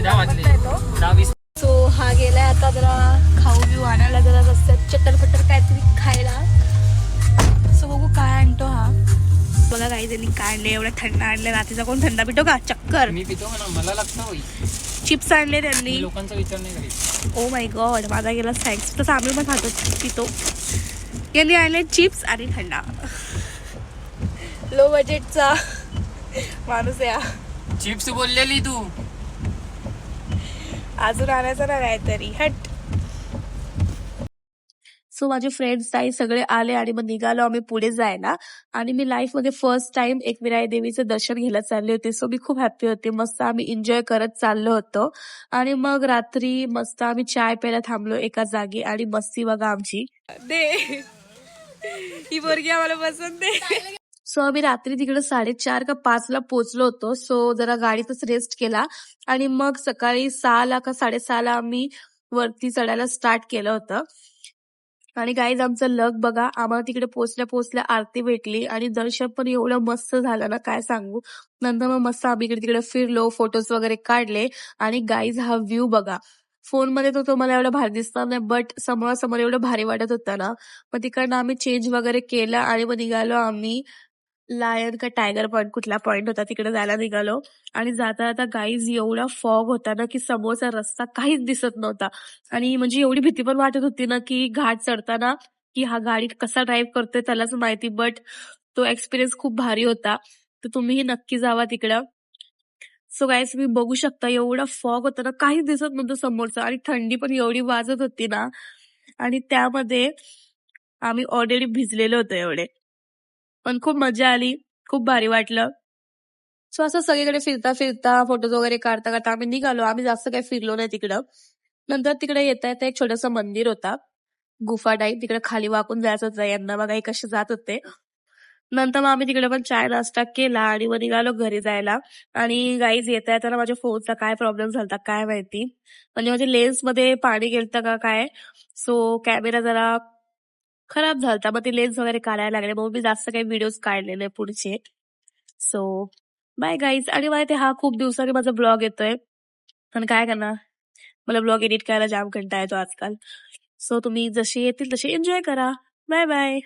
So हा गेलाय आता जरा खाऊ बिऊ आणायला, जरा रस्त्यात चटरपटर काहीतरी खायला. सो बघू काय आणतो हा. बघा काही त्यांनी काय आणले, एवढा थंड आणले. रात्रीचा कोण थंडा पितो का? चक्कर. मी पितो ना, मला लागतं. चिप्स आणले त्यांनी. लोकांचा विचार नाही करीत. ओ माय गॉड, माझा गेला स्नॅक्स. तसं आम्ही पण खातो पितो. यांनी आणले चिप्स आणि थंडा. लो बजेटचा माणूस या. चिप्स बोललेली तू. अजून आणायचं ना काहीतरी. हट. सो माझे फ्रेंड्स ताई सगळे आले आणि मग निघालो आम्ही पुढे जायला. आणि मी लाईफ मध्ये फर्स्ट टाइम एकविराई देवीचं दर्शन घ्यायला चालले होते. सो मी खूप हॅप्पी होते. मस्त आम्ही एन्जॉय करत चाललो होतो. आणि मग रात्री मस्त आम्ही चाय प्यायला थांबलो एका जागी. आणि मस्ती बघा आमची. दे ही पोरगी आम्हाला पसंत आहे. सो आम्ही रात्री तिकडे 4:30 का 5 पोहोचलो होतो. सो जरा गाडीतच रेस्ट केला आणि मग सकाळी 6 का 6:30 आम्ही वरती चढायला स्टार्ट केलं होतं. आणि गाईज आमचं लक बघा, आम्हाला तिकडे पोहोचल्या पोहोचल्या आरती भेटली आणि दर्शन पण एवढं मस्त झालं ना काय सांगू. नंतर मग मस्त आम्ही इकडे तिकडे फिरलो, फोटोज वगैरे काढले. आणि गाईज हा व्ह्यू बघा. फोनमध्ये तो तुम्हाला एवढं भारी दिसणार नाही, बट समोरासमोर एवढं भारी वाटत होतं ना. मग तिकडनं आम्ही चेंज वगैरे केलं आणि मग निघालो आम्ही लायन का टायगर पॉईंट, कुठला पॉईंट होता तिकडे जायला निघालो. आणि जाता जाता गाईज एवढा फॉग होता ना की समोरचा रस्ता काहीच दिसत नव्हता. आणि म्हणजे एवढी भीती पण वाटत होती ना की घाट चढताना की हा गाडी कसा ड्राईव्ह करतोय त्यालाच माहिती. बट तो एक्सपिरियन्स खूप भारी होता. तर तुम्हीही नक्की जावा तिकडं. सो गाईज तुम्ही बघू शकता एवढा फॉग होता ना, काहीच दिसत नव्हतं समोरचं. आणि थंडी पण एवढी वाजत होती ना. आणि त्यामध्ये आम्ही ऑलरेडी भिजलेलो होतो एवढे. पण खूप मजा आली, खूप भारी वाटलं. सो असं सगळीकडे फिरता फिरता फोटोज वगैरे काढता काढता आम्ही निघालो. आम्ही जास्त काही फिरलो नाही तिकडं. नंतर तिकडे येता येता एक छोटंसं मंदिर होता, गुफा टाईप. तिकडे खाली वाकून जायचं होतं यांना, बघा हे कसे जात होते. नंतर मग आम्ही तिकडे पण चाय नाश्ता केला आणि मग निघालो घरी जायला. आणि गाईज येता येताना माझ्या फोनचा काय प्रॉब्लेम झाला काय माहिती, म्हणजे माझ्या लेन्स मध्ये पाणी गेलतं का काय. सो कॅमेरा जरा खराब झालता. मग ते लेन्स वगैरे काढायला लागले. मग मी जास्त काही व्हिडिओज काढले नाही पुढचे. So bye guys. आणि माहिती हा खूप दिवसांनी माझा ब्लॉग येतोय, पण काय करणार, मला ब्लॉग एडिट करायला जाम कंटाळा येतो आजकाल. सो तुम्ही जसे येतील तसे एन्जॉय करा. Bye bye.